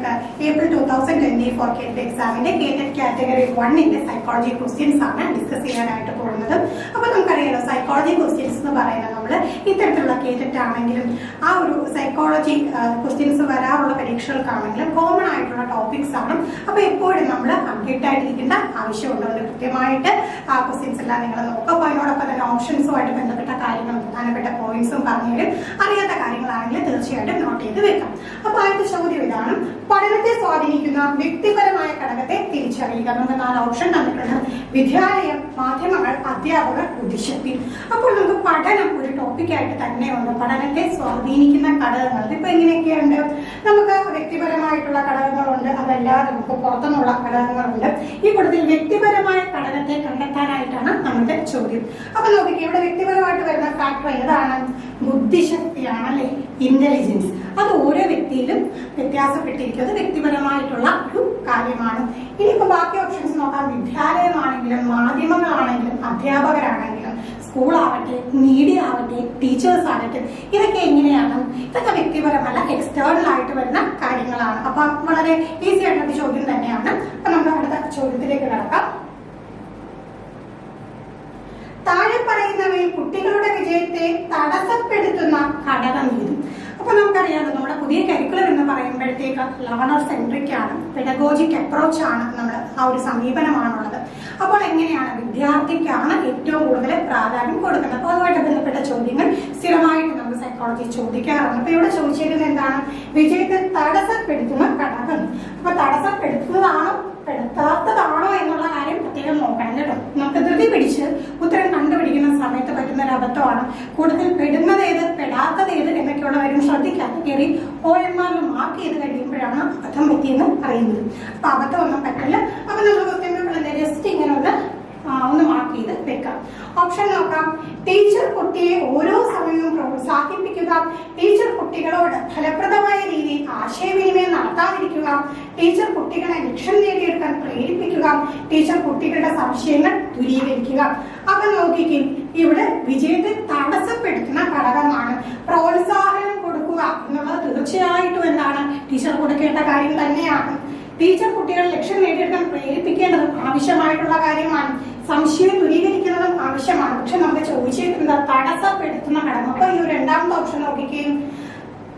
നമുക്ക് ഏപ്രിൽ 2024 കേട്ടഡ് എക്സാമിന്റെ കേട്ടഡ് category 1 psychology questions ആണ് ഡിസ്കസ് ചെയ്യാനായിട്ട് പോകുന്നത്. അപ്പോൾ നമുക്കറിയാലോ സൈക്കോളജി ക്വസ്റ്റ്യൻസ് എന്ന് പറയുന്നത് നമ്മൾ ഇത്തരത്തിലുള്ള കേട്ടഡ് ആണെങ്കിലും ആ ഒരു സൈക്കോളജി ക്വസ്റ്റ്യൻസ് വരാറുള്ള പരീക്ഷകൾക്കാണെങ്കിലും കോമൺ ആയിട്ടുള്ള ടോപ്പിക്സ് ആണ്. അപ്പോൾ എപ്പോഴും നമ്മൾ അപ്ഡേറ്റ് ആയിട്ടിരിക്കേണ്ട ആവശ്യമുണ്ട്. അത് കൃത്യമായിട്ട് ആ ക്വസ്റ്റ്യൻസ് എല്ലാം നിങ്ങൾ നോക്കുക. അപ്പോൾ അതിനോടൊപ്പം തന്നെ ഓപ്ഷൻസുമായിട്ട് ബന്ധപ്പെട്ട കാര്യങ്ങളും പ്രധാനപ്പെട്ട പോയിന്റ്സും പറഞ്ഞുതരും. അറിയാത്ത കാര്യങ്ങളാണെങ്കിൽ തീർച്ചയായിട്ടും നോട്ട് ചെയ്ത് വെക്കാം. അപ്പൊ ആദ്യത്തെ ചോദ്യം ഇതാണ്: പഠനത്തെ സ്വാധീനിക്കുന്ന വ്യക്തിപരമായ ഘടകത്തെ തിരിച്ചറിയുക. നമുക്ക് 4 ഓപ്ഷൻ തന്നിട്ടുണ്ട്: വിദ്യാലയം, മാധ്യമങ്ങൾ, അധ്യാപകർ, ബുദ്ധിശക്തി. അപ്പോൾ നമുക്ക് പഠനം ഒരു ടോപ്പിക്കായിട്ട് തന്നെയുണ്ട്. പഠനത്തെ സ്വാധീനിക്കുന്ന ഘടകങ്ങൾ ഇപ്പൊ എങ്ങനെയൊക്കെയുണ്ട്? നമുക്ക് വ്യക്തിപരമായിട്ടുള്ള ഘടകങ്ങളുണ്ട്, അതല്ലാതെ നമുക്ക് പുറത്തുനിന്നുള്ള ഘടകങ്ങളുണ്ട്. ഈ കൂട്ടത്തിൽ വ്യക്തിപരമായ ഘടകത്തെ കണ്ടെത്താനായിട്ടാണ് നമ്മുടെ ചോദ്യം. അപ്പൊ നോക്കിക്കേ, ഇവിടെ വ്യക്തിപരമായിട്ട് വരുന്ന ഫാക്ടർ ഏതാണ്? ബുദ്ധിശക്തിയാണ് അല്ലെ, ഇന്റലിജൻസ്. അത് ഓരോ വ്യക്തിയിലും വ്യത്യാസപ്പെട്ടിരിക്കുന്നത് വ്യക്തിപരമായിട്ടുള്ള ഒരു കാര്യമാണ്. ഇനിയിപ്പോ ബാക്കി ഓപ്ഷൻസ് നോക്കാം. വിദ്യാലയമാണെങ്കിലും മാധ്യമങ്ങളാണെങ്കിലും അധ്യാപകരാണെങ്കിലും സ്കൂളാവട്ടെ മീഡിയ ആവട്ടെ ടീച്ചേഴ്സ് ആവട്ടെ, ഇതൊക്കെ എങ്ങനെയാണ്? ഇതൊക്കെ വ്യക്തിപരമല്ല, എക്സ്റ്റേണൽ ആയിട്ട് വരുന്ന കാര്യങ്ങളാണ്. അപ്പൊ വളരെ ഈസി ആയിട്ടുള്ള ചോദ്യം തന്നെയാണ്. അപ്പൊ നമുക്ക് അടുത്ത ചോദ്യത്തിലേക്ക് കടക്കാം. താഴെ പറയുന്നവയിൽ കുട്ടികളുടെ വിജയത്തെ തടസ്സപ്പെടുത്തുന്ന ഘടകം ഏത്? അപ്പൊ നമുക്കറിയാമല്ലോ നമ്മുടെ പുതിയ കരിക്കുലം എന്ന് പറയുമ്പോഴത്തേക്ക് ലേണർ സെൻട്രിക് ആണ്, പെഡഗോജിക് അപ്രോച്ച് ആണ്, നമ്മൾ ആ ഒരു സമീപനമാണുള്ളത്. അപ്പോൾ എങ്ങനെയാണ് വിദ്യാർത്ഥിക്കാണ് ഏറ്റവും കൂടുതൽ പ്രാധാന്യം കൊടുക്കുന്നത്? അപ്പോൾ അതുമായിട്ട് ബന്ധപ്പെട്ട ചോദ്യങ്ങൾ സ്ഥിരമായിട്ട് നമുക്ക് സൈക്കോളജി ചോദിക്കാറുണ്ട്. അപ്പൊ ഇവിടെ ചോദിച്ചിരുന്നത് എന്താണ്? വിജയത്തെ തടസ്സപ്പെടുത്തുന്ന ഘടകം. അപ്പൊ തടസ്സപ്പെടുത്തുന്നതാണോ പെടുത്താത്തതാണോ എന്നുള്ള കാര്യം പ്രത്യേകം നോക്കണം കേട്ടോ. നമുക്ക് ധൃതി പിടിച്ച് ഉത്തരം കണ്ടുപിടിക്കുന്ന സമയത്ത് പറ്റുന്ന ഒരു അബദ്ധമാണ്. കൂടുതൽ പെടുന്നത് ഏത് പെടാത്തത് ഏത് എന്നൊക്കെയുള്ള കാര്യം ശ്രദ്ധിക്കാതെ കയറി OMR മാർക്ക് ചെയ്ത് കഴിയുമ്പോഴാണ് അബദ്ധം പറ്റിയെന്ന് അറിയുന്നത്. അപ്പൊ അബദ്ധം ഒന്നും പറ്റില്ല. അപ്പൊ നമ്മൾ കൃത്യമായിട്ടുള്ള ജസ്റ്റ് ഇങ്ങനെ ഒന്ന് മാർക്ക് ചെയ്ത് വെക്കാം. ഓപ്ഷൻ നോക്കാം. ടീച്ചർ കുട്ടിയെ ഓരോ സമയവും പ്രോത്സാഹിപ്പിക്കുക. ടീച്ചർ കുട്ടികളോട് ഫലപ്രദമായ രീതിയിൽ ആശയവിനിമയം നടത്താതിരിക്കുക. ടീച്ചർ കുട്ടികളെ ലക്ഷ്യം നേടിയെടുക്കാൻ പ്രേരിപ്പിക്കുക. ടീച്ചർ കുട്ടികളുടെ സംശയങ്ങൾ ദൂരീകരിക്കുക. അപ്പൊ നോക്കിക്കും, ഇവിടെ വിജയത്തെ തടസ്സപ്പെടുത്തുന്ന ഘടകമാണ്. പ്രോത്സാഹനം കൊടുക്കുക എന്നുള്ളത് തീർച്ചയായിട്ടും എന്താണ്? ടീച്ചർ കൊടുക്കേണ്ട കാര്യം തന്നെയാണ്. ടീച്ചർ കുട്ടികളെ ലക്ഷ്യം നേടിയെടുക്കാൻ പ്രേരിപ്പിക്കേണ്ടതും ആവശ്യമായിട്ടുള്ള കാര്യമാണ്. സംശയം ദൂരീകരിക്കുന്നതും ആവശ്യമാണ്. പക്ഷെ നമുക്ക് ചോദിച്ചിരുന്നത് തടസ്സപ്പെടുത്തുന്ന ഘടകം. അപ്പൊ ഈ രണ്ടാമത്തെ ഓപ്ഷൻ നോക്കിക്കുകയും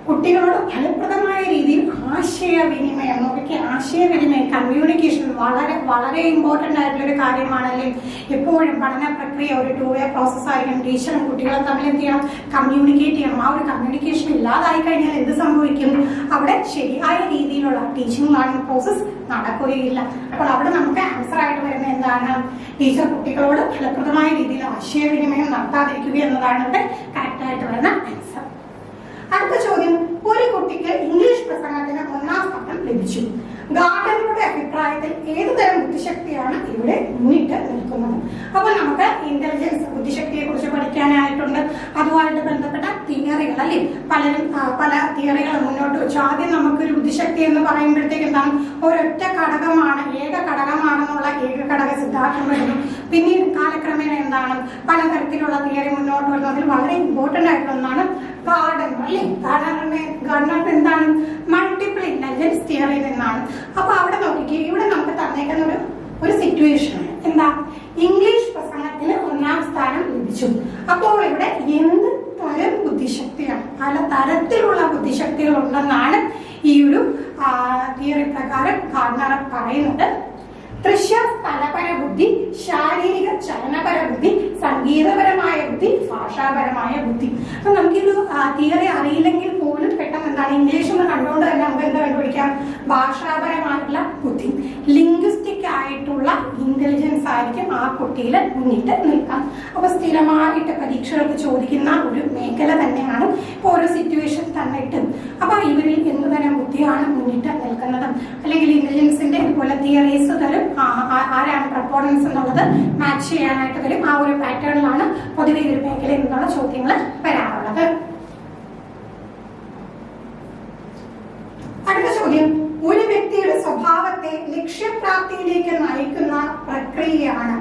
കുട്ടികളോട് ഫലപ്രദമായ രീതിയിൽ ആശയവിനിമയം നോക്കിക്കുക. ആശയവിനിമയം, കമ്മ്യൂണിക്കേഷൻ വളരെ വളരെ ഇമ്പോർട്ടന്റ് ആയിട്ടുള്ള ഒരു കാര്യമാണല്ലേ. എപ്പോഴും പഠന പ്രക്രിയ ഒരു 2-way പ്രോസസ് ആയിരിക്കും. ടീച്ചറും കുട്ടികളും തമ്മിൽ എന്ത് ചെയ്യണം? കമ്മ്യൂണിക്കേറ്റ് ചെയ്യണം. ആ ഒരു കമ്മ്യൂണിക്കേഷൻ ഇല്ലാതായി കഴിഞ്ഞാൽ എന്ത് സംഭവിക്കും? അവിടെ ശരിയായ രീതിയിലുള്ള ടീച്ചിങ് ലേണിംഗ് പ്രോസസ് നടക്കുകയില്ല. അപ്പോൾ അവിടെ നമുക്ക് ആൻസർ ആയിട്ട് വരുന്നത് എന്താണ്? ടീച്ചർ കുട്ടികളോട് ഫലപ്രദമായ രീതിയിൽ ആശയവിനിമയം നടത്താതിരിക്കുക എന്നതാണ് ഇവിടെ കറക്റ്റ് ആയിട്ട് വരുന്ന ആൻസർ. അടുത്ത ചോദ്യം: ഒരു കുട്ടിക്ക് ഇംഗ്ലീഷ് പ്രസംഗത്തിന് 1ാം സ്ഥാനം ലഭിച്ചു. ഗാർഡനറുടെ അഭിപ്രായത്തിൽ ഏതുതരം ബുദ്ധിശക്തിയാണ് ഇവിടെ മുന്നിട്ട് നിൽക്കുന്നത്? അപ്പൊ നമുക്ക് ഇന്റലിജൻസ്, ബുദ്ധിശക്തിയെ കുറിച്ച് പഠിക്കാനായിട്ടുണ്ട്. അതുമായിട്ട് ബന്ധപ്പെട്ട തിയറികൾ അല്ലേ, പലരും പല തിയറികൾ മുന്നോട്ട് വെച്ചു. ആദ്യം നമുക്കൊരു ബുദ്ധിശക്തി എന്ന് പറയുമ്പോഴത്തേക്ക് എന്താണ്? ഒരൊറ്റ ഘടകമാണ്, ഏക ഘടകമാണെന്നുള്ള ഏകഘടക സിദ്ധാന്തം വരുന്നു. പിന്നീട് കാലക്രമേണ എന്താണ് പലതരത്തിലുള്ള തിയറി മുന്നോട്ട് വരുന്നു. അതിൽ വളരെ ഇമ്പോർട്ടന്റ് ആയിട്ടുള്ള ഒന്നാണ് ഗാർഡനർ അല്ലേ. ഗാർഡനർ എന്താണ്? മൾട്ടിപ്പിൾ ഇന്റലിജൻസ് തിയറിയിൽ നിന്നാണ്. അപ്പൊ അവിടെ നോക്കിക്കേ, ഇവിടെ നമുക്ക് തന്നേക്കുന്ന ഒരു സിറ്റുവേഷൻ എന്താ? ഇംഗ്ലീഷ് പ്രസംഗത്തിന് 1ാം സ്ഥാനം ലഭിച്ചു. അപ്പോൾ ഇവിടെ എന്ത് തരം ബുദ്ധിശക്തിയാണ്? പല തരത്തിലുള്ള ബുദ്ധിശക്തികൾ ഉണ്ടെന്നാണ് ഈ ഒരു തിയറി പ്രകാരം ഗാർഡനർ പറയുന്നത്. ദൃശ്യ സ്ഥലപര ബുദ്ധി, ശാരീരിക ചലനപര ബുദ്ധി, സംഗീതപരമായ ബുദ്ധി, ഭാഷാപരമായ ബുദ്ധി. അപ്പൊ നമുക്കൊരു തിയറി അറിയില്ലെങ്കിൽ പോലും പെട്ടെന്ന് എന്താണ് ഇംഗ്ലീഷ് എന്ന് കണ്ടുകൊണ്ട് തന്നെ നമുക്ക് എന്താ കണ്ടുപിടിക്കാം? ഭാഷാപരമായിട്ടുള്ള ബുദ്ധി, ലിംഗ്വിസ്റ്റിക് ആയിട്ടുള്ള ഇന്റലിജൻസ് ആയിരിക്കും ആ കുട്ടിയിൽ മുന്നിട്ട് നിൽക്കാം. അപ്പൊ സ്ഥിരമായിട്ട് പരീക്ഷകൾക്ക് ചോദിക്കുന്ന ഒരു മേഖല തന്നെയാണ്. ഇപ്പൊ ഓരോ സിറ്റുവേഷൻ തന്നിട്ടും അപ്പൊ ഇവരിൽ എന്തുതരം ബുദ്ധിയാണ് മുന്നിട്ട് നിൽക്കുന്നത്, അല്ലെങ്കിൽ ഇന്റലിജൻസിന്റെ ഇതുപോലെ തിയറീസ് തരും, ആരാണ് പ്രപ്പോണൻസ് എന്നുള്ളത് മാച്ച് ചെയ്യാനായിട്ട് വരും. ആ ഒരു പാറ്റേണിലാണ് പൊതുവെ ഒരു മേഖലയിൽ നിന്നുള്ള ചോദ്യങ്ങൾ വരാറുള്ളത്. അടുത്ത ചോദ്യം: ഒരു വ്യക്തിയുടെ സ്വഭാവത്തെ ലക്ഷ്യപ്രാപ്തിയിലേക്ക് നയിക്കുന്ന പ്രക്രിയയാണ്.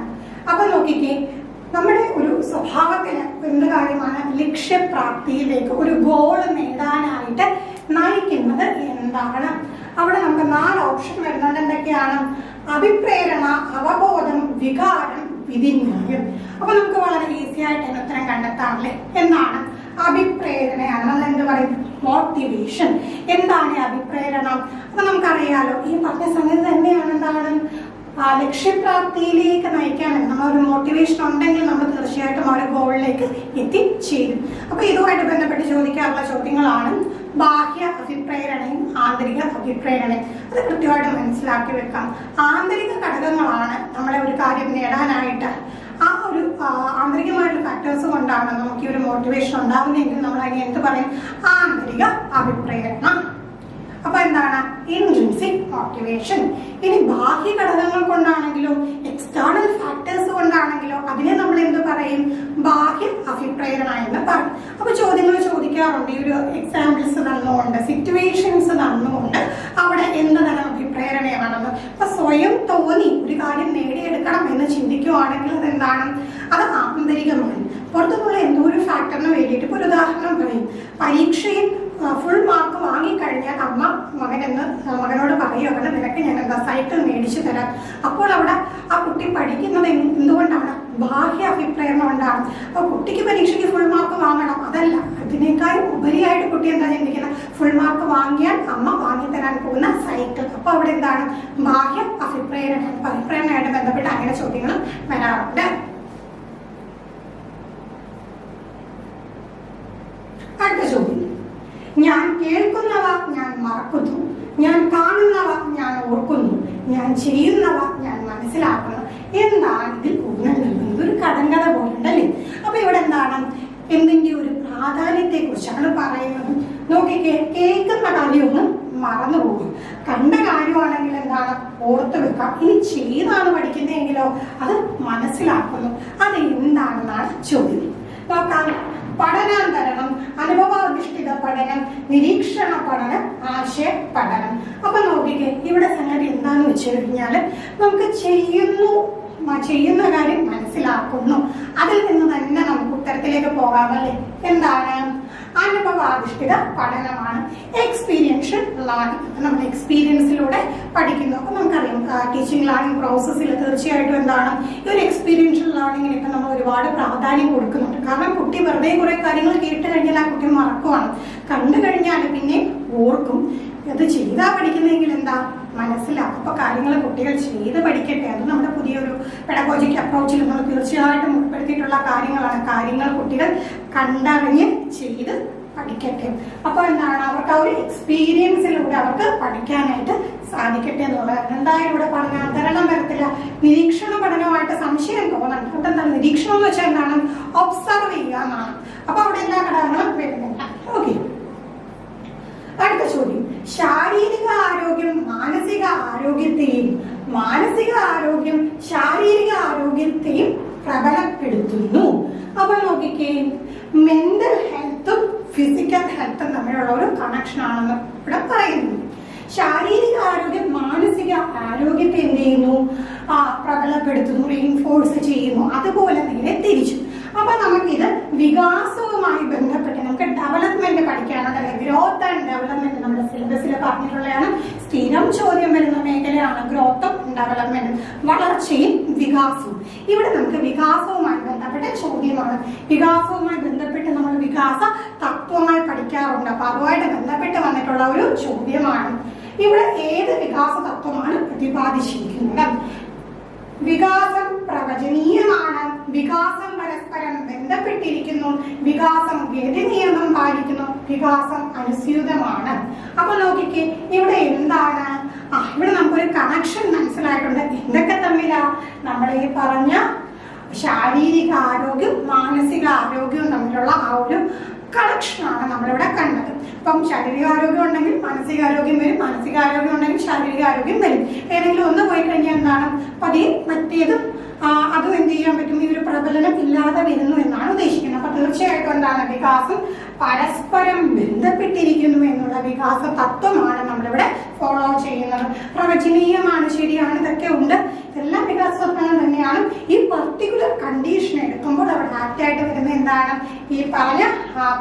അപ്പൊ നോക്കിക്കേ, നമ്മുടെ ഒരു സ്വഭാവത്തിന് എന്ത് കാര്യമാണ്? ലക്ഷ്യപ്രാപ്തിയിലേക്ക്, ഒരു ഗോൾ നേടാനായിട്ട് നയിക്കുന്നത് എന്താണ്? അവിടെ നമുക്ക് 4 ഓപ്ഷൻ വരുന്നുണ്ട്. എന്തൊക്കെയാണ്? അഭിപ്രേരണ, അവബോധം, വികാരം, വിധിന്യായം. അപ്പൊ നമുക്ക് വളരെ ഈസി ആയിട്ട് തന്നെ ഉത്തരം കണ്ടെത്താം അല്ലേ? എന്താണ്? അഭിപ്രേരണയാണ്. നമ്മൾ എന്ത് പറയും? മോട്ടിവേഷൻ. എന്താണ് അഭിപ്രേരണ? അപ്പൊ നമുക്കറിയാലോ, ഈ പറഞ്ഞ സംഗതി തന്നെയാണ് എന്താണ് ലക്ഷ്യപ്രാപ്തിയിലേക്ക് നയിക്കാൻ നമ്മളൊരു മോട്ടിവേഷൻ ഉണ്ടെങ്കിൽ നമ്മൾ തീർച്ചയായിട്ടും ആ ഒരു ഗോളിലേക്ക് എത്തിച്ചേരും. അപ്പൊ ഇതുമായിട്ട് ബന്ധപ്പെട്ട് ചോദിക്കാറുള്ള ചോദ്യങ്ങളാണ് ബാഹ്യ അഭിപ്രേരണയും ആന്തരിക അഭിപ്രേരണയും. അത് കൃത്യമായിട്ട് മനസ്സിലാക്കി വെക്കാം. ആന്തരിക ഘടകങ്ങളാണ് നമ്മളെ ഒരു കാര്യം നേടാനായിട്ട് ആ ഒരു ആന്തരികമായിട്ടുള്ള ഫാക്ടേഴ്സ് കൊണ്ടാണ് നമുക്ക് ഈ ഒരു മോട്ടിവേഷൻ ഉണ്ടാകുന്നതെങ്കിൽ നമ്മൾ അതിനെ എന്ത് പറയും? ആന്തരിക അഭിപ്രേരണ. അപ്പൊ എന്താണ്? Intrinsic motivation. ഇനി ബാഹ്യ ഘടകങ്ങൾ കൊണ്ടാണെങ്കിലോ എക്സ്റ്റേണൽ ഫാക്ടേഴ്സ് കൊണ്ടാണെങ്കിലോ അതിനെ നമ്മൾ എന്ത് പറയും? ബാഹ്യ അഭിപ്രേരണ എന്ന് പറയും. അപ്പൊ ചോദ്യങ്ങൾ ചോദിക്കാറുണ്ട് ഈ ഒരു എക്സാമ്പിൾസ് തന്നുകൊണ്ട്, സിറ്റുവേഷൻസ് തന്നുകൊണ്ട് അവിടെ എന്ത് തരം അഭിപ്രേരണയാണെന്ന്. അപ്പൊ സ്വയം തോന്നി ഒരു കാര്യം നേടിയെടുക്കണം എന്ന് ചിന്തിക്കുവാണെങ്കിൽ അതെന്താണ്? അത് ആന്തരികമാണ്. പുറത്തുനിന്നുള്ള എന്തോ ഒരു ഫാക്ടറിന് വേണ്ടിയിട്ട് ഇപ്പൊ ഒരു ഉദാഹരണം പറയും. പരീക്ഷയിൽ ഫുൾ മാർക്ക് വാങ്ങിക്കഴിഞ്ഞാൽ അമ്മ മകനോട് പറയുകയാണ്, നിനക്ക് ഞാൻ എന്താ സൈക്കിൾ മേടിച്ചു തരാം. അപ്പോൾ അവിടെ ആ കുട്ടി പഠിക്കുന്നത് എന്തുകൊണ്ടാണ്? ബാഹ്യ അഭിപ്രേരണ കൊണ്ടാണ്. അപ്പൊ കുട്ടിക്ക് പരീക്ഷയ്ക്ക് ഫുൾ മാർക്ക് വാങ്ങണം, അതല്ല, അതിനേക്കാൾ ഉപരിയായിട്ട് കുട്ടി എന്താ ചിന്തിക്കുന്നത്? ഫുൾ മാർക്ക് വാങ്ങിയാൽ അമ്മ വാങ്ങിത്തരാൻ പോകുന്ന സൈക്കിൾ. അപ്പൊ അവിടെ എന്താണ്? ബാഹ്യ അഭിപ്രേരണ. അഭിപ്രേരണയായിട്ട് ബന്ധപ്പെട്ട് അങ്ങനെ ചോദ്യങ്ങൾ വരാറുണ്ട്. അടുത്ത ചോദ്യം, ഞാൻ കേൾക്കുന്നവ ഞാൻ മറക്കുന്നു, ഞാൻ കാണുന്നവ ഞാൻ ഓർക്കുന്നു, ഞാൻ ചെയ്യുന്നവ ഞാൻ മനസ്സിലാക്കുന്നു. എന്താണ് ഇതിൽ ഊന്നൽ നൽകുന്നത്? ഒരു കടങ്കഥ പോലുണ്ടല്ലേ? അപ്പൊ ഇവിടെ എന്താണ്? എന്തിന്റെ ഒരു പ്രാധാന്യത്തെ കുറിച്ചാണ് പറയുന്നത്. നോക്കിക്കേ, കേൾക്കുന്ന കാര്യമൊന്നും മറന്നുപോകും, കണ്ട കാര്യമാണെങ്കിൽ എന്താണ്? ഓർത്തു വെക്കാം. ഇനി ചെയ്താണ് പഠിക്കുന്നതെങ്കിലോ അത് മനസ്സിലാക്കുന്നു. അത് എന്താണെന്നാണ് ചോദ്യം. നോക്കാം. പഠനാന്തരണം, അനുഭവാധിഷ്ഠിത പഠനം, നിരീക്ഷണ പഠനം, ആശയ പഠനം. അപ്പൊ നോക്കിക്കേ, ഇവിടെ സംഗതി എന്താന്ന് വെച്ച് കഴിഞ്ഞാല് നമുക്ക് ചെയ്യുന്ന കാര്യം മനസ്സിലാക്കുന്നു. അതിൽ നിന്ന് തന്നെ നമുക്ക് ഉത്തരത്തിലേക്ക് പോകാമല്ലേ? എന്താണ്? അനുഭവാധിഷ്ഠിത പഠനമാണ്. Experiential learning. നമ്മൾ എക്സ്പീരിയൻസിലൂടെ പഠിക്കുന്നു. അപ്പൊ നമുക്കറിയാം ടീച്ചിങ് ലേണിംഗ് പ്രോസസ്സിൽ തീർച്ചയായിട്ടും എന്താണ് ഈ ഒരു എക്സ്പീരിയൻഷ്യൽ ലേണിംഗിനൊക്കെ നമ്മൾ ഒരുപാട് പ്രാധാന്യം കൊടുക്കുന്നുണ്ട്. കാരണം കുട്ടി വെറുതെ കുറെ കാര്യങ്ങൾ കേട്ട് കഴിഞ്ഞാൽ ആ കുട്ടി മറക്കുവാണ്. കണ്ടു കഴിഞ്ഞാൽ പിന്നെ ഓർക്കും. അത് ചെയ്താ പഠിക്കുന്നെങ്കിൽ എന്താ? മനസ്സിലാക്കും. അപ്പൊ കാര്യങ്ങൾ കുട്ടികൾ ചെയ്ത് പഠിക്കട്ടെ. അത് നമ്മുടെ പുതിയൊരു പെഡഗോജിക് അപ്രോച്ചിൽ നമ്മൾ തീർച്ചയായിട്ടും ഉൾപ്പെടുത്തിയിട്ടുള്ള കാര്യങ്ങളാണ്. കാര്യങ്ങൾ കുട്ടികൾ കണ്ടറിഞ്ഞ് ചെയ്ത് പഠിക്കട്ടെ. അപ്പൊ എന്താണ്? അവർക്ക് ആ ഒരു എക്സ്പീരിയൻസിലൂടെ അവർക്ക് പഠിക്കാനായിട്ട് സാധിക്കട്ടെ എന്നുള്ളതാണ്. എന്തായാലും ഇവിടെ പഠനാന്തരണം വരത്തില്ല. നിരീക്ഷണ പഠനമായിട്ട് സംശയം തോന്നുന്നുണ്ട്. അവിടെ എന്താണ് നിരീക്ഷണം എന്ന് വെച്ചാൽ എന്താണ്? ഒബ്സർവ് ചെയ്യുക എന്നാണ്. അപ്പൊ അവിടെ എല്ലാ ഘടകങ്ങളും വരുന്നില്ല. ഓക്കെ. അടുത്ത ചോദ്യം, ശാരീരിക ആരോഗ്യം മാനസിക ആരോഗ്യത്തെയും മാനസിക ആരോഗ്യം ശാരീരിക ആരോഗ്യത്തെയും പ്രബലപ്പെടുത്തുന്നു. അപ്പൊ നോക്കിക്കേ, മെന്റൽ ഹെൽത്തും ഫിസിക്കൽ ഹെൽത്തും തമ്മിലുള്ള ഒരു കണക്ഷൻ ആണെന്ന് ഇവിടെ പറയുന്നു. ശാരീരിക ആരോഗ്യം മാനസിക ആരോഗ്യത്തെ എന്ത് ചെയ്യുന്നു? പ്രബലപ്പെടുത്തുന്നു, റീൻഫോഴ്സ് ചെയ്യുന്നു. അതുപോലെ നേരെ തിരിച്ചു. അപ്പൊ നമുക്കിത് വികാസവുമായി ബന്ധപ്പെട്ട് നമുക്ക് ഡെവലപ്മെന്റ് പഠിക്കാനുണ്ടല്ലേ? ഗ്രോത്ത് ആൻഡ് ഡെവലപ്മെന്റ് നമ്മുടെ സിലബസിൽ പറഞ്ഞിട്ടുള്ളതാണ്. സ്ഥിരം ചോദ്യം വരുന്ന മേഖലയാണ് ഗ്രോത്തും ഡെവലപ്മെന്റും, വളർച്ചയും വികാസവും. ഇവിടെ നമുക്ക് വികാസവുമായി ബന്ധപ്പെട്ട ചോദ്യമാണ്. വികാസവുമായി ബന്ധപ്പെട്ട് നമ്മൾ വികാസ തത്വങ്ങൾ പഠിക്കാറുണ്ട്. അപ്പൊ അതുമായിട്ട് ബന്ധപ്പെട്ട് വന്നിട്ടുള്ള ഒരു ചോദ്യമാണ്. ഇവിടെ ഏത് വികാസ തത്വമാണ് പ്രതിപാദിച്ചിരിക്കുന്നത്? വികാസം പ്രവചനീയമാണ്, വികാസം പരസ്പരം ബന്ധപ്പെട്ടിരിക്കുന്നു, വികാസം ഗതിനിയമം പാലിക്കുന്നു, വികാസം അനുസ്യൂതമാണ്. അപ്പൊ നോക്കിക്കേ, ഇവിടെ എന്താണ്? ഇവിടെ നമുക്കൊരു കണക്ഷൻ മനസ്സിലായിട്ടുണ്ട്. എന്തൊക്കെ തമ്മിലാ? നമ്മൾ ഈ പറഞ്ഞ ശാരീരിക ആരോഗ്യവും മാനസിക ആരോഗ്യവും തമ്മിലുള്ള ആ ഒരു കണക്ഷനാണ് നമ്മളിവിടെ കണ്ടത്. അപ്പം ശാരീരികാരോഗ്യം ഉണ്ടെങ്കിൽ മാനസികാരോഗ്യം വരും, മാനസികാരോഗ്യം ഉണ്ടെങ്കിൽ ശാരീരികാരോഗ്യം വരും. ഏതെങ്കിലും ഒന്ന് പോയി കഴിഞ്ഞാൽ എന്താണ്? പതിയെ മറ്റേതും അതും എന്ത് ചെയ്യാൻ പറ്റും? ഈ ഒരു പ്രബലനം ഇല്ലാതെ വരുന്നു എന്നാണ് ഉദ്ദേശിക്കുന്നത്. അപ്പൊ തീർച്ചയായിട്ടും എന്താണ്? വികാസം പരസ്പരം ബന്ധപ്പെട്ടിരിക്കുന്നു എന്നുള്ള വികാസ തത്വമാണ് നമ്മളിവിടെ ഫോളോ ചെയ്യുന്നത്. പ്രവചനീയമാണ്, ശരിയാണ്, ഇതൊക്കെ ഉണ്ട്. ഇതെല്ലാം വികാസ തത്വങ്ങൾ തന്നെയാണ്. ഈ പർട്ടിക്കുലർ കണ്ടീഷൻ എടുക്കുമ്പോൾ അവിടെ ആക്റ്റായിട്ട് വരുന്നത് എന്താണ്? ഈ പറഞ്ഞ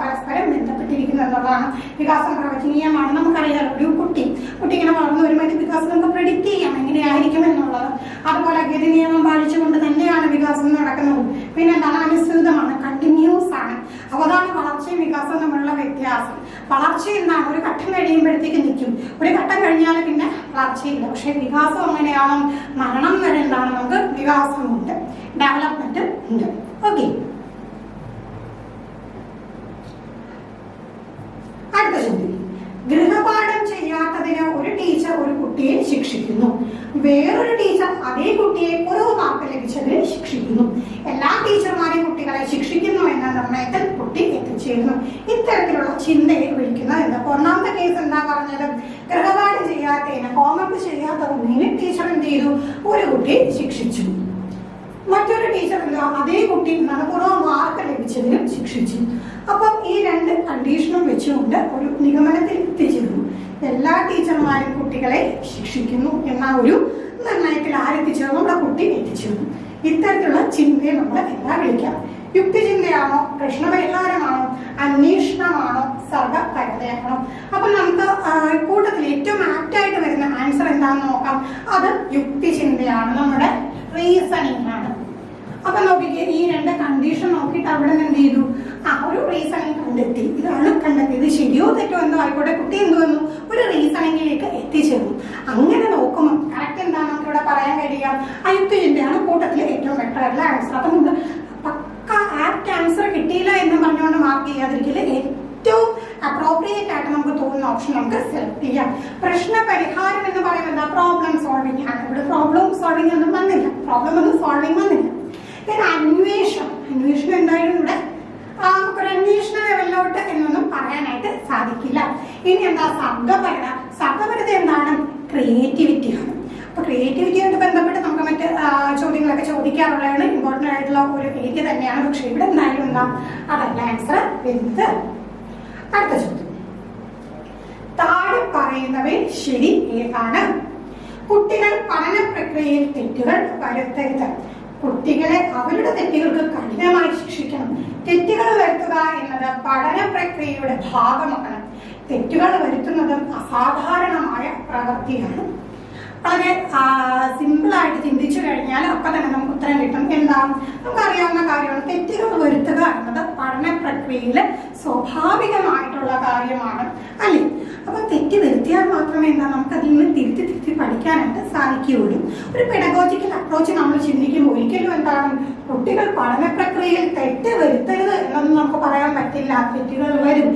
പരസ്പരം ബന്ധപ്പെട്ടിരിക്കുന്നു എന്നുള്ളതാണ്. വികാസം പ്രവചനീയമാണ്. നമുക്കറിയാം ഒരു കുട്ടി ഇങ്ങനെ വളർന്നു വരുമ്പോൾ വികാസം നമുക്ക് പ്രെഡിക്റ്റ് ചെയ്യാം എങ്ങനെയായിരിക്കും എന്നുള്ളത്. അതുപോലെ ഗതി നിയമം പാലിച്ചുകൊണ്ട് തന്നെയാണ് വികാസം നടക്കുന്നത്. പിന്നെ എന്താണ്? അനുസൃതമാണ്, കണ്ടിന്യൂസ് ആണ്. അപ്പോൾ അതാണ് വളർച്ചയും വികാസവും തമ്മിലുള്ള വ്യത്യാസം. വളർച്ച എന്താണ്? ഒരു ഘട്ടം കഴിയുമ്പോഴത്തേക്ക് നിൽക്കും, ഒരു ഘട്ടം കഴിഞ്ഞാൽ പിന്നെ വളർച്ചയില്ല. പക്ഷെ വികാസം അങ്ങനെയാണ്, മരണം വരെ എന്താണ് നമുക്ക് വികാസമുണ്ട്, ഡെവലപ്മെന്റ് ഉണ്ട്. ഓക്കെ, അടുത്ത ചോദ്യം. ഗൃഹപാഠം ചെയ്യാത്തതിന് ഒരു ടീച്ചർ ഒരു കുട്ടിയെ ശിക്ഷിക്കുന്നു. വേറൊരു ടീച്ചർ അതേ കുട്ടിയെ കുറവ് മാർക്ക് ലഭിച്ചതിന് ശിക്ഷിക്കുന്നു. എല്ലാ ടീച്ചർമാരെയും കുട്ടികളെ ശിക്ഷിക്കുന്നു എന്ന നിർണയത്തിൽ കുട്ടി എത്തിച്ചേരുന്നു. ഇത്തരത്തിലുള്ള ചിന്തയെ വിളിക്കുന്നത് എന്താ? ഒന്നാമത്തെ കേസ് എന്താ പറഞ്ഞത്? ഗൃഹപാഠം ചെയ്യാത്തതിന്, ഹോംവർക്ക് ചെയ്യാത്ത ഒന്നിന് ടീച്ചർ എന്ത് ചെയ്തു? ഒരു കുട്ടിയെ ശിക്ഷിച്ചു. മറ്റൊരു ടീച്ചർ എന്താ? അതേ കുട്ടി കുറവ് മാർക്ക് ലഭിച്ചതിനും ശിക്ഷിച്ചു. അപ്പം ഈ രണ്ട് കണ്ടീഷനും വെച്ചുകൊണ്ട് ഒരു നിഗമനത്തിൽ എത്തിച്ചേർന്നു. എല്ലാ ടീച്ചർമാരും കുട്ടികളെ ശിക്ഷിക്കുന്നു എന്ന ഒരു നിർണയത്തിൽ ആരെത്തിച്ചേർന്നു? നമ്മുടെ കുട്ടി എത്തിച്ചേർന്നു. ഇത്തരത്തിലുള്ള ചിന്തയെ നമ്മൾ എന്താ വിളിക്കാം? യുക്തിചിന്തയാണോ, പ്രശ്നപരിഹാരമാണോ, അന്വേഷണമാണോ, സർഗപരതയാണോ? അപ്പൊ നമുക്ക് കൂട്ടത്തിൽ ഏറ്റവും ആപ്റ്റായിട്ട് വരുന്ന ആൻസർ എന്താണെന്ന് നോക്കാം. അത് യുക്തിചിന്തയാണ്, നമ്മുടെ റീസണിങ് ആണ്. അപ്പൊ നോക്കിക്കേ, ഈ രണ്ട് കണ്ടീഷൻ നോക്കിയിട്ട് അവിടെ നിന്ന് എന്ത് ചെയ്തു? ഒരു റീസണിങ് കണ്ടെത്തി. ഇതാണ് കണ്ടെത്തിയത്. ശരിയോ തെറ്റോ എന്തോ ആയിക്കോട്ടെ, കുട്ടി എന്ത് വന്നു? ഒരു റീസണിങ്ങിലേക്ക് എത്തിച്ചേർന്നു. അങ്ങനെ നോക്കുമ്പോൾ കറക്റ്റ് എന്താണ് നമുക്ക് ഇവിടെ പറയാൻ കഴിയുക? അയുക്തിചിന്തയാണ് കൂട്ടത്തിലെ ഏറ്റവും ബെറ്റർ ആയിട്ടുള്ള ആൻസർ. അപ്പൊ നമ്മൾ പക്ക ആപ്റ്റ് ആൻസർ കിട്ടിയില്ല എന്ന് പറഞ്ഞുകൊണ്ട് മാർക്ക് ചെയ്യാതിരിക്കില്ല. ഏറ്റവും അപ്രോപ്രിയേറ്റ് ആയിട്ട് നമുക്ക് തോന്നുന്ന ഓപ്ഷൻ നമുക്ക് സെലക്ട് ചെയ്യാം. പ്രശ്ന പരിഹാരം എന്ന് പറയുന്നത് എന്താ? പ്രോബ്ലം സോൾവിംഗ് ആണ്. ഇവിടെ പ്രോബ്ലം സോൾവിംഗ് ഒന്നും വന്നില്ല, പ്രോബ്ലം ഒന്നും സോൾവിംഗ് വന്നില്ല. പിന്നെ അന്വേഷണം എന്തായാലും ഇവിടെ നമുക്കൊരു അന്വേഷണ ലെവലിലോട്ട് എന്നൊന്നും പറയാനായിട്ട് സാധിക്കില്ല. ഇനി എന്താ? സർഗപരത എന്താണ്? ക്രിയേറ്റിവിറ്റിയാണ്. അപ്പൊ ക്രിയേറ്റിവിറ്റിയായിട്ട് ബന്ധപ്പെട്ട് നമുക്ക് മറ്റ് ചോദ്യങ്ങളൊക്കെ ചോദിക്കാറുള്ളതാണ്. ഇമ്പോർട്ടൻ്റ് ആയിട്ടുള്ള ഒരു ഏരിയ തന്നെയാണ്. പക്ഷെ ഇവിടെ എന്തായാലും എന്താ? അതല്ല ആൻസർ വരുന്നത്. അടുത്ത ചോദ്യം. താഴെ പറയുന്നവയിൽ ശരി ഏതാണ്? കുട്ടികൾ പഠന പ്രക്രിയയിൽ തെറ്റുകൾ വരുത്തരുത്. കുട്ടികളെ അവരുടെ തെറ്റുകൾക്ക് കഠിനമായി ശിക്ഷിക്കണം. തെറ്റുകൾ വരുത്തുക എന്നത് പഠന പ്രക്രിയയുടെ ഭാഗമാണ്. തെറ്റുകൾ വരുത്തുന്നതും അസാധാരണമായ പ്രവൃത്തിയാണ്. വളരെ സിമ്പിളായിട്ട് ചിന്തിച്ചു കഴിഞ്ഞാൽ അപ്പം തന്നെ നമുക്ക് ഉത്തരം കിട്ടും. എന്താ? നമുക്കറിയാവുന്ന കാര്യമാണ്. തെറ്റുകൾ വരുത്തുക എന്നത് പഠന പ്രക്രിയയിൽ സ്വാഭാവികമായിട്ടുള്ള കാര്യമാണ്, അല്ലേ? അപ്പൊ തെറ്റ് വരുത്തിയാൽ മാത്രമേ എന്താ നമുക്ക് അതിൽ നിന്ന് തിരുത്തി പഠിക്കാനായിട്ട് സാധിക്കുകയുള്ളൂ. ഒരു പെഡഗോജിക്കൽ അപ്രോച്ച് നമ്മൾ ചിന്തിക്കുമ്പോൾ ഒരിക്കലും എന്താണ് കുട്ടികൾ പഠന പ്രക്രിയയിൽ തെറ്റ് വരുത്തരുത് എന്നൊന്നും നമുക്ക് പറയാൻ പറ്റില്ല. തെറ്റുകൾ വരും.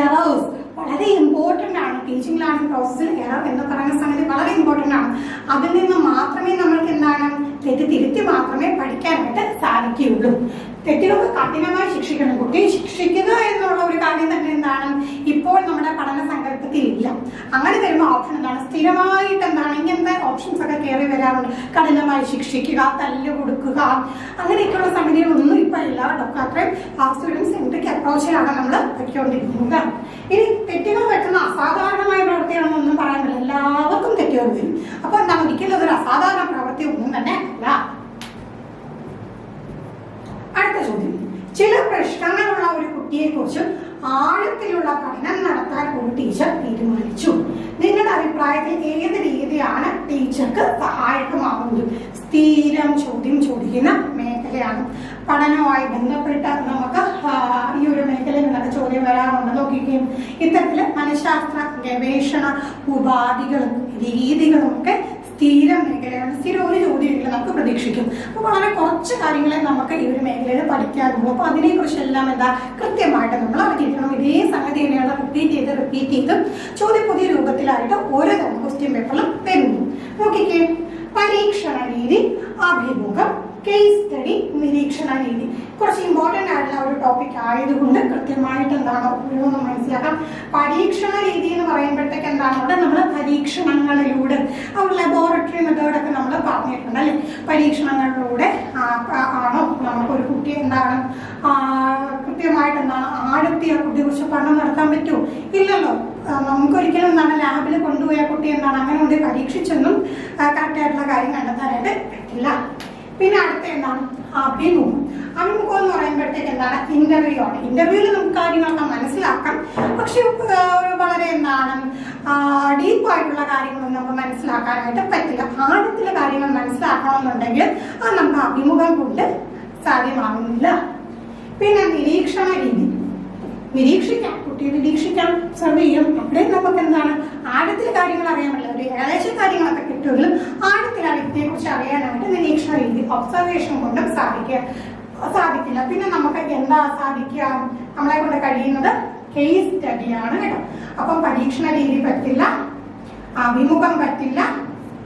എറേഴ്സ് വളരെ ഇമ്പോർട്ടൻ്റ് ആണ്. ടീച്ചിങ്ങിലാണെങ്കിൽ പ്രോസസ്സിൽ എറർ എന്ന് പറയുന്ന സംഗതി വളരെ ഇമ്പോർട്ടൻ്റ് ആണ്. അതിൽ നിന്ന് മാത്രമേ നമ്മൾക്ക് എന്താണ് തെറ്റ് തിരുത്തി മാത്രമേ പഠിക്കാനായിട്ട് സാധിക്കുകയുള്ളൂ. തെറ്റുകൾക്ക് കഠിനമായി ശിക്ഷിക്കണം. കുട്ടിയെ ശിക്ഷിക്കുക എന്നുള്ള ഒരു കാര്യം തന്നെ എന്താണ് ഇപ്പോൾ നമ്മുടെ പഠന സങ്കല്പത്തിൽ ഇല്ല. അങ്ങനെ വരുമ്പോൾ ഓപ്ഷൻ എന്താണ്? സ്ഥിരമായിട്ട് എന്താണ് ഇങ്ങനത്തെ ഓപ്ഷൻസ് ഒക്കെ കയറി വരാറുണ്ട്. കഠിനമായി ശിക്ഷിക്കുക, തല്ല് കൊടുക്കുക, അങ്ങനെയൊക്കെയുള്ള സംഗതികളൊന്നും ഇപ്പൊ ഇല്ല. അത്രയും സ്റ്റുഡൻറ് സെൻട്രിക് അപ്രോച്ചിലാണ് നമ്മൾ വയ്ക്കൊണ്ടിരിക്കുന്നത്. ഇനി തെറ്റുകൾ പറ്റുന്ന അസാധാരണമായ പ്രവൃത്തിയാണെന്നൊന്നും പറയാൻ പറ്റില്ല. എല്ലാവർക്കും തെറ്റുകൾ വരും. അപ്പൊ എന്താണ് ഒരിക്കലും അതൊരു അസാധാരണ പ്രവൃത്തി ഒന്നും തന്നെ അല്ല. അടുത്ത ചോദ്യം. ചില പ്രശ്നങ്ങളുള്ള ഒരു കുട്ടിയെ കുറിച്ച് ആഴത്തിലുള്ള പഠനം നടത്താൻ ഒരു ടീച്ചർ തീരുമാനിച്ചു. നിങ്ങളുടെ അഭിപ്രായത്തിൽ ഏത് രീതിയാണ് ടീച്ചർക്ക് സഹായകമാകുന്നത്? സ്ഥിരം ചോദ്യം ചോദിക്കുന്ന മേഖലയാണ്. പഠനവുമായി ബന്ധപ്പെട്ട് നമുക്ക് ഈ ഒരു മേഖലയിൽ നിന്നൊക്കെ ചോദ്യം വരാറുണ്ട്. നോക്കിക്കുകയും ഇത്തരത്തില് മനഃശാസ്ത്ര ഗവേഷണ ഉപാധികളും രീതികളും ഒക്കെ സ്ഥിരം മേഖലയാണ്. സ്ഥിരം ഒരു ചോദ്യമെങ്കിലും നമുക്ക് പ്രതീക്ഷിക്കും. അപ്പോൾ വളരെ കുറച്ച് കാര്യങ്ങളെ നമുക്ക് ഈ ഒരു മേഖലയിൽ പഠിക്കാറുള്ളൂ. അപ്പോൾ അതിനെക്കുറിച്ചെല്ലാം എന്താ കൃത്യമായിട്ട് നമ്മൾ അറിഞ്ഞിരിക്കണം. ഇതേ സംഗതി തന്നെയാണ് റിപ്പീറ്റ് ചെയ്ത് ചോദ്യം പുതിയ രൂപത്തിലായിട്ട് ഓരോ ക്വസ്റ്റ്യൻ പേപ്പറിലും വരുന്നു. നോക്കിക്കേ, പരീക്ഷണ രീതി, അഭിമുഖം, കേസ് സ്റ്റഡി, നിരീക്ഷണ രീതി. കുറച്ച് ഇമ്പോർട്ടൻ്റ് ആയിട്ടുള്ള ഒരു ടോപ്പിക് ആയതുകൊണ്ട് കൃത്യമായിട്ട് എന്താണ് ഓരോന്ന് മനസ്സിലാക്കാം. പരീക്ഷണ രീതി എന്ന് പറയുമ്പോഴത്തേക്ക് എന്താണ് അവിടെ നമ്മൾ പരീക്ഷണങ്ങളിലൂടെ ലബോറട്ടറി മെത്തേഡൊക്കെ നമ്മൾ പറഞ്ഞിട്ടുണ്ട്, അല്ലേ? പരീക്ഷണങ്ങളിലൂടെ ആണോ നമുക്കൊരു കുട്ടിയെ എന്താണ് കൃത്യമായിട്ട് എന്താണ് ആഴത്തി ആ കുട്ടിയെ കുറിച്ച് പഠനം നടത്താൻ പറ്റുമോ? ഇല്ലല്ലോ. നമുക്കൊരിക്കലും എന്താണ് ലാബിൽ കൊണ്ടുപോയ കുട്ടി എന്താണ് അങ്ങനെ കൊണ്ട് പരീക്ഷിച്ചൊന്നും കറക്റ്റായിട്ടുള്ള കാര്യം കണ്ടെത്താനായിട്ട് പറ്റില്ല. പിന്നെ അടുത്ത എന്താണ്? അഭിമുഖം. അഭിമുഖം എന്ന് പറയുമ്പോഴത്തേക്ക് എന്താണ്? ഇന്റർവ്യൂ ആണ്. ഇന്റർവ്യൂവിൽ നമുക്ക് കാര്യങ്ങളൊക്കെ മനസ്സിലാക്കാം, പക്ഷെ വളരെ എന്താണ് ഡീപ്പായിട്ടുള്ള കാര്യങ്ങളൊന്നും നമുക്ക് മനസ്സിലാക്കാനായിട്ട് പറ്റില്ല. ആഴത്തിലെ കാര്യങ്ങൾ മനസ്സിലാക്കണമെന്നുണ്ടെങ്കിൽ അത് നമുക്ക് അഭിമുഖം കൊണ്ട് സാധ്യമാകുന്നില്ല. പിന്നെ നിരീക്ഷണ രീതി. നിരീക്ഷിക്കാം, കുട്ടിയെ നിരീക്ഷിക്കാം, സർവേ ചെയ്യാം. അവിടെ നമുക്ക് എന്താണ് ആഴത്തിൽ കാര്യങ്ങൾ അറിയാമല്ലോ, ഒരു ഏകദേശം കാര്യങ്ങളൊക്കെ കിട്ടുമെങ്കിലും ആഴത്തിൽ ആ വ്യക്തിയെ കുറിച്ച് അറിയാനായിട്ട് നിരീക്ഷണ രീതി ഒബ്സർവേഷൻ കൊണ്ടും സാധിക്കില്ല. പിന്നെ നമുക്ക് എന്താ സാധിക്കുക? നമ്മളെ കൊണ്ട് കഴിയുന്നത് കേസ് സ്റ്റഡിയാണ് കേട്ടോ. അപ്പം പരീക്ഷണ രീതി പറ്റില്ല, അഭിമുഖം പറ്റില്ല,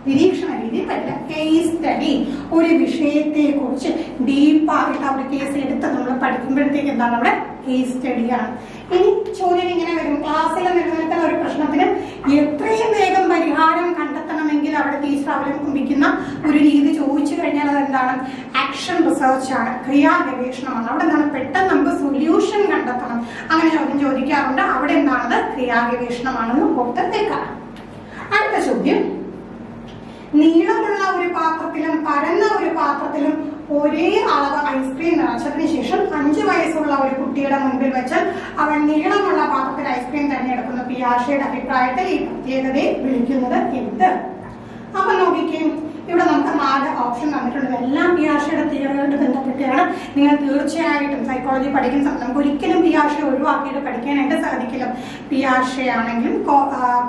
നിരീക്ഷണ രീതി പറ്റില്ല. കേസ് സ്റ്റഡി, ഒരു വിഷയത്തെ കുറിച്ച് ഡീപ്പായിട്ട് ആ ഒരു കേസ് എടുത്ത് നമ്മൾ പഠിക്കുമ്പോഴത്തേക്ക് എന്താണ് അവിടെ കേസ് സ്റ്റഡിയാണ്. ഇനി ചോദ്യം ഇങ്ങനെ വരും, ക്ലാസ്സിൽ നിലനിൽക്കുന്ന ഒരു പ്രശ്നത്തിന് എത്രയും വേഗം പരിഹാരം കണ്ടെത്തണമെങ്കിൽ അവിടെ ടീച്ചർ അവലംബിക്കുന്ന ഒരു രീതി ചോദിച്ചു കഴിഞ്ഞാൽ അത് എന്താണ്? ആക്ഷൻ റിസർച്ച് ആണ്, ക്രിയാ ഗവേഷണമാണ്. അവിടെ എന്താണ്? പെട്ടെന്ന് നമുക്ക് സൊല്യൂഷൻ കണ്ടെത്തണം, അങ്ങനെ ചോദ്യം ചോദിക്കാറുണ്ട്. അവിടെ എന്താണത്? ക്രിയാ ഗവേഷണമാണെന്ന് ഓർത്ത് വെക്കാം. അടുത്ത ചോദ്യം, നീളമുള്ള ഒരു പാത്രത്തിലും പരന്ന ഒരു പാത്രത്തിലും ഒരേ അളവ് ഐസ്ക്രീം നിറച്ചതിന് ശേഷം 5 വയസ്സുള്ള ഒരു കുട്ടിയുടെ മുൻപിൽ വെച്ച് അവൻ നീളമുള്ള പാത്രത്തിൽ ഐസ്ക്രീം തിരഞ്ഞെടുക്കുന്ന പിയാഷയുടെ അഭിപ്രായത്തിൽ ഈ പ്രത്യേകതയെ വിളിക്കുന്നത് എന്ത്? അപ്പൊ നോക്കിക്കേ, ഇവിടെ നമുക്ക് 4 ഓപ്ഷൻ തന്നിട്ടുണ്ട്. എല്ലാം പിയാഷയുടെ തിയറിയായിട്ട് ബന്ധപ്പെട്ടാണ്. നിങ്ങൾ തീർച്ചയായിട്ടും സൈക്കോളജി പഠിക്കുന്ന സമയത്ത് നമുക്ക് ഒരിക്കലും പിയാഷെ ഒഴിവാക്കിയിട്ട് പഠിക്കാനായിട്ട് സാധിക്കില്ല. പിയാഷെ ആണെങ്കിലും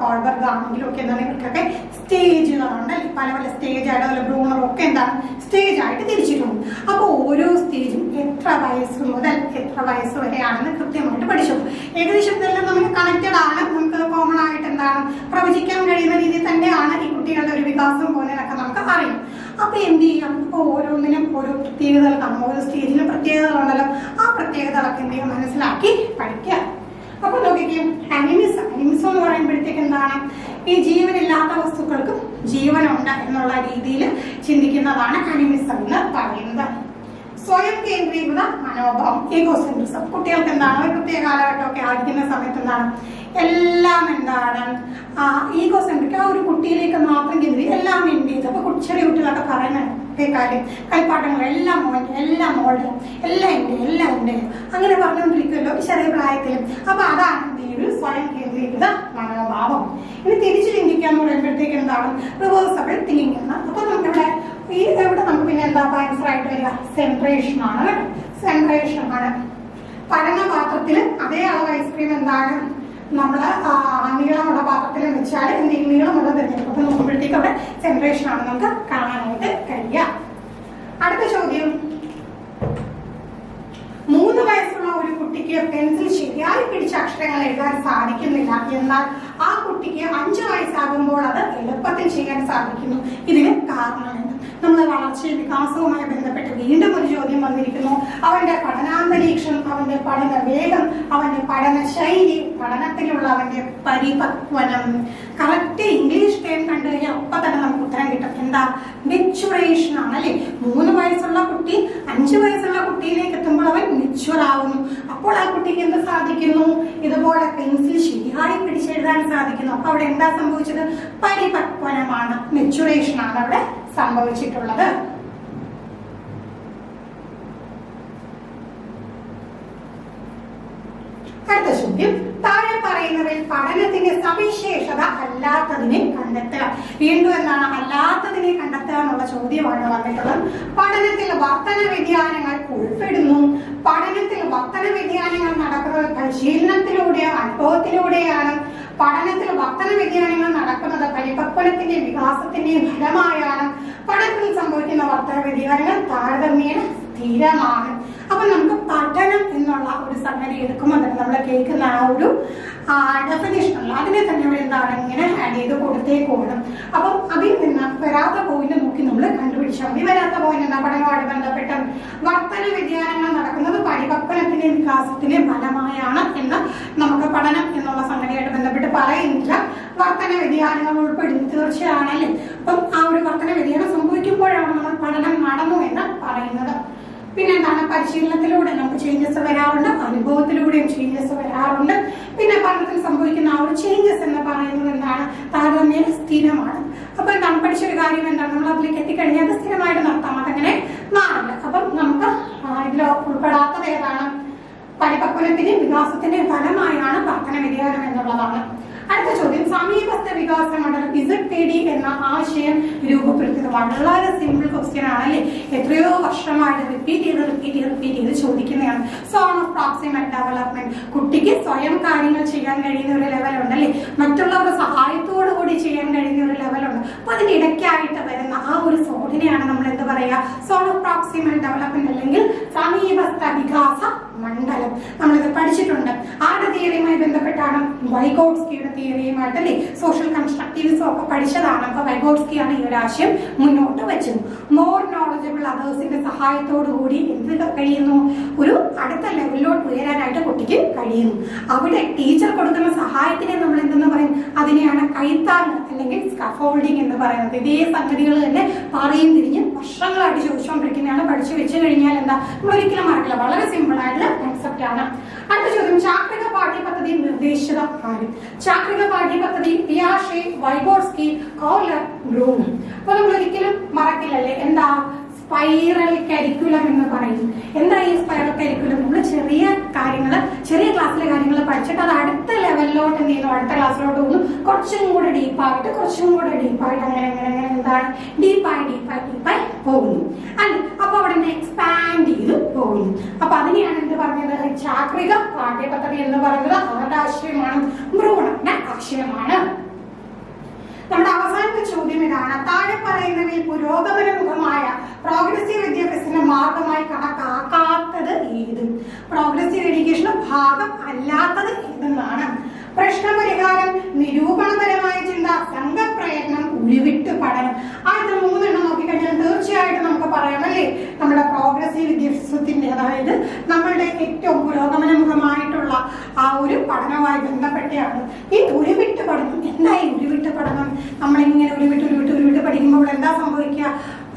കോൾബർഗ് ആണെങ്കിലും ഒക്കെ എന്താണ് ഇവർക്കൊക്കെ സ്റ്റേജുകളുണ്ട്. പല പല സ്റ്റേജ് ആയിട്ട്, അതുപോലെ ബ്രൂണറും ഒക്കെ എന്താണ് സ്റ്റേജ് ആയിട്ട് തിരിച്ചിട്ടുണ്ട്. അപ്പോൾ ഓരോ സ്റ്റേജും എത്ര വയസ്സ് മുതൽ എത്ര വയസ്സ് വരെയാണെന്ന് കൃത്യമായിട്ട് പഠിച്ചു. ഏകദേശം ഇതെല്ലാം നമുക്ക് കണക്റ്റഡ് ആണ്, നമുക്ക് കോമൺ ആയിട്ട് എന്താണ് പ്രവചിക്കാൻ കഴിയുന്ന രീതിയിൽ തന്നെയാണ് ഈ കുട്ടികളുടെ ഒരു വികാസം പോലെയൊക്കെ നമുക്ക് അറിയാം. അപ്പൊ എന്ത് ചെയ്യാം? ഇപ്പൊ ഓരോന്നിനും ഓരോ പ്രത്യേകതകൾ കാണും, ഓരോ സ്റ്റേജിനും പ്രത്യേകതകളുണ്ടല്ലോ. ആ പ്രത്യേകതകളൊക്കെ എന്ത് ചെയ്യാം? മനസ്സിലാക്കി പഠിക്കുക. അപ്പൊ നോക്കിക്കും, അനിമിസം എന്ന് പറയുമ്പോഴത്തേക്ക് എന്താണ്? ഈ ജീവനില്ലാത്ത വസ്തുക്കൾക്കും ജീവനുണ്ട് എന്നുള്ള രീതിയിൽ ചിന്തിക്കുന്നതാണ് അനിമിസം എന്ന് പറയുന്നത്. സ്വയം കേന്ദ്രീകൃത മനോഭാവം, ഈഗോസെൻട്രിസം. കുട്ടികൾക്ക് എന്താണ് ഒരു പ്രത്യേക കാലഘട്ടമൊക്കെ ആയിരിക്കുന്ന സമയത്ത് എന്താണ് എല്ലാം എന്താണ് ഈഗോസെൻട്രിക്, ആ ഒരു കുട്ടിയിലേക്ക് മാത്രം കേന്ദ്രീകരിക്കും, എല്ലാം എന്ത് ചെയ്തു. അപ്പൊ ചെറിയ കുട്ടികളൊക്കെ പറയുന്ന കാര്യം കളിപ്പാട്ടങ്ങൾ എല്ലാം മോൻ്റെ, എല്ലാം മോളുടെ, എല്ലാം ഉണ്ട് അങ്ങനെ പറഞ്ഞുകൊണ്ടിരിക്കുമല്ലോ ചെറിയ പ്രായത്തിലും. അപ്പൊ അതാണ് ഒരു സ്വയം കേന്ദ്രീകൃത മനോഭാവം. ഇനി തിരിച്ചു ചിന്തിക്കാന്ന് പറയുമ്പോഴത്തേക്ക് എന്താണ് റിവേഴ്സബിൾ തിങ്കിങ് ആണ്. അപ്പൊ നമുക്കിവിടെ ഇവിടെ നമുക്ക് പിന്നെ എന്താ ആൻസർ ആയിട്ട് വരിക? സെൻട്രേഷൻ ആണ്. സെൻട്രേഷൻ ആണ്. പരന്ന പാത്രത്തിൽ അതേ അളവ് ഐസ്ക്രീം എന്താണ് നമ്മള് നീളമുള്ള പാത്രത്തിൽ വെച്ചാൽ നീളമുള്ള തിരഞ്ഞെടുക്കും. അപ്പൊ നോക്കുമ്പോഴത്തേക്ക് അവിടെ സെൻട്രേഷൻ ആണ് നമുക്ക് കാണാനായിട്ട് കഴിയുക. അടുത്ത ചോദ്യം, 3 വയസ്സുള്ള ഒരു കുട്ടിക്ക് പെൻസിൽ ശരിയായി പിടിച്ച അക്ഷരങ്ങൾ എഴുതാൻ സാധിക്കുന്നില്ല, എന്നാൽ ആ കുട്ടിക്ക് 5 വയസ്സാകുമ്പോൾ അത് എളുപ്പത്തിൽ ചെയ്യാൻ സാധിക്കുന്നു. ഇതിന് കാരണമെന്ത്? നമ്മുടെ വളർച്ചയും വികാസവുമായി ബന്ധപ്പെട്ട് വീണ്ടും ഒരു ചോദ്യം വന്നിരിക്കുന്നു. അവന്റെ പഠനാന്തരീക്ഷം, അവന്റെ പഠന വേഗം, അവന്റെ പഠന ശൈലി, പഠനത്തിലുള്ള അവന്റെ പരിപക്വനം. കറക്റ്റ് ഇംഗ്ലീഷ് ടേം കണ്ടു കഴിഞ്ഞാൽ ഒപ്പം തന്നെ നമുക്ക് ഉത്തരം കിട്ടും. എന്താ? മെച്ചുറേഷൻ ആണ് അല്ലെ. 3 വയസ്സുള്ള കുട്ടി 5 വയസ്സുള്ള കുട്ടിയിലേക്ക് എത്തുമ്പോൾ അവൻ മെച്ചുവർ ആവുന്നു. അപ്പോൾ ആ കുട്ടിക്ക് എന്ത് സാധിക്കുന്നു? ഇതുപോലെ പെൻസിൽ ശരിയായി പിടിച്ചെഴുതാൻ സാധിക്കുന്നു. അപ്പൊ അവിടെ എന്താ സംഭവിച്ചത്? പരിപക്വനമാണ്, മെച്ചുറേഷൻ ആണ് അവിടെ സംഭവിച്ചിട്ടുള്ളത്. അടുത്ത ചോദ്യം, താഴെ പറയുന്നവയിൽ പഠനത്തിന്റെ സവിശേഷത അല്ലാത്തതിനെ കണ്ടെത്തുക. വീണ്ടും എന്താണ് അല്ലാത്തതിനെ കണ്ടെത്തുക എന്നുള്ള ചോദ്യമാണ് വന്നിട്ടുള്ളത്. പഠനത്തിൽ വർത്തന വ്യതിയാനങ്ങൾ ഉൾപ്പെടുന്നു. പഠനത്തിൽ വർത്തന വ്യതിയാനങ്ങൾ നടക്കുന്നത് പരിശീലനത്തിലൂടെയോ അനുഭവത്തിലൂടെയാണ്. പഠനത്തിൽ വർത്തന വ്യതിയാനങ്ങൾ നടക്കുന്നത് പരിപക്വനത്തിന്റെയും വികാസത്തിന്റെയും ഫലമായാണ്. പഠനത്തിൽ സംഭവിക്കുന്ന വർത്തന വ്യതിയാനങ്ങൾ താരതമ്യേന സ്ഥിരമാണ്. അപ്പൊ നമുക്ക് പഠനം എന്നുള്ള ഒരു സംഗതി എടുക്കുമ്പോൾ തന്നെ നമ്മൾ കേൾക്കുന്ന ആ ഒരു ഡെഫിനേഷൻ അതിനെ തന്നെ ഇവിടെ എന്താണ് ഇങ്ങനെ ആഡ് ചെയ്ത് കൊടുത്തേക്കോണം. അപ്പം അതിൽ നിന്ന് വരാത്ത പോയിന്റ് നോക്കി നമ്മൾ കണ്ടുപിടിച്ചാൽ മതി. വരാത്ത പോയിന്റ് എന്താ? പഠനവുമായിട്ട് ബന്ധപ്പെട്ട വർത്തന വ്യതിയാനങ്ങൾ നടക്കുന്നത് പരിപക്വനത്തിന്റെയും വികാസത്തിന്റെയും ഫലമായാണ് എന്ന് നമുക്ക് പഠനം എന്നുള്ള സംഗതിയായിട്ട് ബന്ധപ്പെട്ട് പറയുന്നില്ല. വർത്തന വ്യതിയാനങ്ങൾ ഉൾപ്പെടുന്നു തീർച്ചയാണല്ലേ. അപ്പം ആ ഒരു വർത്തന വ്യതിയാനം സംഭവിക്കുമ്പോഴാണ് നമ്മൾ പഠനം നടന്നു എന്ന് പറയുന്നത്. പിന്നെ എന്താണ്? പരിശീലനത്തിലൂടെ നമുക്ക് ചേഞ്ചസ് വരാറുണ്ട്, അനുഭവത്തിലൂടെയും ചേഞ്ചസ് വരാറുണ്ട്. പിന്നെ പഠനത്തിൽ സംഭവിക്കുന്ന ആ ഒരു ചേഞ്ചസ് എന്ന് പറയുന്നത് എന്താണ്? താരതമ്യേന സ്ഥിരമാണ്. അപ്പൊ എന്താണ് പഠിച്ചൊരു കാര്യം എന്താണ്, നമ്മൾ അതിലേക്ക് എത്തിക്കഴിഞ്ഞാൽ അത് സ്ഥിരമായിട്ട് നടത്താം, അതങ്ങനെ മാറില്ല. അപ്പം നമുക്ക് ഇതിൽ ഉൾപ്പെടാത്തത് ഏതാണ്? പരിപക്വനത്തിന്റെയും വികാസത്തിന്റെയും ഫലമായാണ് പ്രവർത്തന വ്യതിയാനം എന്നുള്ളതാണ്. അടുത്ത ചോദ്യം, സമീപസ്ഥ വികാസ മണ്ഡലം ZPD എന്ന ആശയം രൂപപ്പെടുത്തിയത്. വളരെ സിമ്പിൾ ക്വസ്റ്റ്യൻ ആണല്ലേ, എത്രയോ വർഷമായിട്ട് റിപ്പീറ്റ് ചെയ്ത് ചോദിക്കുന്നതാണ്. സോൺ ഓഫ് പ്രോക്സിമൽ ഡെവലപ്മെന്റ്, കുട്ടിക്ക് സ്വയം കാര്യങ്ങൾ ചെയ്യാൻ കഴിയുന്ന ഒരു ലെവലുണ്ടല്ലേ, മറ്റുള്ളവരുടെ സഹായത്തോടു കൂടി ചെയ്യാൻ കഴിയുന്ന ഒരു ലെവലുണ്ട്. അപ്പൊ അതിനിടയ്ക്കായിട്ട് വരുന്ന ആ ഒരു സോണിനെയാണ് നമ്മൾ എന്ത് പറയുക? സോൺ ഓഫ് പ്രോക്സിമൽ ഡെവലപ്മെന്റ് അല്ലെങ്കിൽ സമീപസ്ഥ വികാസ മണ്ഡലം. നമ്മളിത് പഠിച്ചിട്ടുണ്ട്. ആരുടെ തിയറിയുമായി ബന്ധപ്പെട്ടാണ്? വൈഗോട്സ്കിയുടെ തിയറിയുമായിട്ട് അല്ലേ, സോഷ്യൽ കൺസ്ട്രക്റ്റിവിസം ഒക്കെ പഠിച്ചതാണ്. അപ്പൊ വൈഗോട്സ്കിയാണ് ഈ ഒരു ആശയം മുന്നോട്ട് വെച്ചത്. മോർ നോളജബിൾ അതേഴ്സിന്റെ സഹായത്തോടു കൂടി എന്ത് കഴിയുന്നു? ഒരു അടുത്ത ലെവലിലോട്ട് ഉയരാനായിട്ട് കുട്ടിക്ക് കഴിയുന്നു. അവിടെ ടീച്ചർ കൊടുക്കുന്ന സഹായത്തിനെ നമ്മൾ എന്തെന്ന് പറയും? അതിനെയാണ് കൈത്താങ് അല്ലെങ്കിൽ സ്കഫോൾഡിങ് എന്ന് പറയുന്നത്. ഇതേ സംഗതികൾ തന്നെ പറയും തിരിഞ്ഞ് വർഷങ്ങളായിട്ട് ചോദിച്ചുകൊണ്ടിരിക്കുന്നതാണ്. പഠിച്ചു വെച്ച് കഴിഞ്ഞാൽ എന്താ, നമ്മൾ ഒരിക്കലും മറക്കില്ല. വളരെ സിമ്പിൾ ആയിട്ടുള്ള കോൺസെപ്റ്റ് ആണ്. അടുത്ത ചോദ്യം, ചാക്രിക പാഠ്യപദ്ധതി നിർദ്ദേശിച്ചത് ആര്? ചാക്രിക പാഠ്യപദ്ധതി പിയാഷെ, വൈഗോട്സ്കി, കോഹ്ലർ, ബ്ലൂം. അപ്പൊ നമ്മൾ ഒരിക്കലും മറക്കില്ലല്ലേ, എന്താ സ്പൈറൽ കരിക്കുലം എന്ന് പറയും. എന്താ ഈ സ്പൈറൽ കരിക്കുലം? നമ്മൾ ചെറിയ കാര്യങ്ങള്, ചെറിയ ക്ലാസ്സിലെ കാര്യങ്ങൾ പഠിച്ചിട്ട് അത് അടുത്ത ലെവലിലോട്ട് എന്ത് ചെയ്യുന്നു? അടുത്ത ക്ലാസ്സിലോട്ട് പോകുന്നു, കുറച്ചും കൂടെ ഡീപ്പായിട്ട് അങ്ങനെ എന്താണ് ഡീപ്പായി പോകുന്നു അല്ലെ. അപ്പൊ അവിടെ എക്സ്പാൻഡ് ചെയ്ത് പോകുന്നു. അപ്പൊ അതിനെയാണ് എന്ത് പറഞ്ഞത്? ചാക്രിക പാഠ്യപദ്ധതി എന്ന് പറയുന്നത് ആരുടെ ആശയമാണ്? ബ്രൂണറിന്റെ ആശയമാണ്. നമ്മുടെ അവസാനത്തെ ചോദ്യം ഇതാണ്, താഴെ പറയുന്നവയിൽ പുരോഗമനമുഖമായ പ്രോഗ്രസീവ് വിദ്യാഭ്യാസത്തിന്റെ മാർഗമായി കണക്കാക്കാത്തത് ഏത്? പ്രോഗ്രസീവ് എഡ്യൂക്കേഷന് ഭാഗം അല്ലാത്തത് ഏതെന്നാണ്. പ്രശ്നപരിഹാരം, നിരൂപണപരമായ ചിന്ത, സംഘപ്രയത്നം, ഉരുവിട്ട് പഠനം. ആദ്യത്തെ 3 എണ്ണം നോക്കിക്കഴിഞ്ഞാൽ തീർച്ചയായിട്ടും നമുക്ക് പറയാം അല്ലേ, നമ്മുടെ പ്രോഗ്രസീവ് വിദ്യാഭ്യാസത്തിന്റെ, അതായത് നമ്മളുടെ ഏറ്റവും പുരോഗമനമുഖമായിട്ടുള്ള ആ ഒരു പഠനവുമായി ബന്ധപ്പെട്ടാണ് ഈ ഉരുവിട്ട് പഠനം. എന്താ ഈ ഉരുവിട്ട് പഠനം? നമ്മളിങ്ങനെ ഉരുവിട്ട് പഠിക്കുമ്പോൾ എന്താ സംഭവിക്കുക?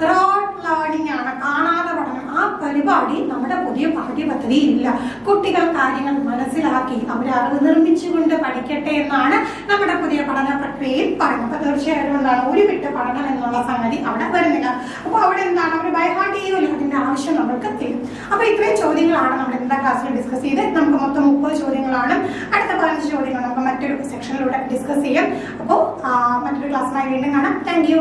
റോഡ് ലേണിംഗ് ആണ്, കാണാതെ പഠനം. ആ പരിപാടി നമ്മുടെ പുതിയ പാഠ്യപദ്ധതിയിൽ ഇല്ല. കുട്ടികൾ കാര്യങ്ങൾ മനസ്സിലാക്കി അവർ അറിവ് നിർമ്മിച്ചുകൊണ്ട് പഠിക്കട്ടെ എന്നാണ് നമ്മുടെ പുതിയ പഠന പ്രക്രിയയിൽ പറയുന്നത്. അപ്പൊ തീർച്ചയായിട്ടും എന്താണ് ഉരുവിട്ട് പഠനം എന്നുള്ള സംഗതി അവിടെ വരുന്നില്ല. അപ്പൊ അവിടെ എന്താണ്, അവർ ബൈഹാർട്ട് ചെയ്യുമല്ലോ, അതിന്റെ ആവശ്യം നമ്മൾക്ക് തരും. അപ്പൊ ഇത്രയും ചോദ്യങ്ങളാണ് നമ്മൾ എന്താ ക്ലാസ്സിൽ ഡിസ്കസ് ചെയ്ത്. നമുക്ക് മൊത്തം 30 ചോദ്യങ്ങളാണ്. അടുത്ത 15 ചോദ്യങ്ങൾ നമുക്ക് മറ്റൊരു സെക്ഷനിലൂടെ ഡിസ്കസ് ചെയ്യാം. അപ്പോൾ മറ്റൊരു ക്ലാസ്സുമായി വീണ്ടും കാണാം. Thank you.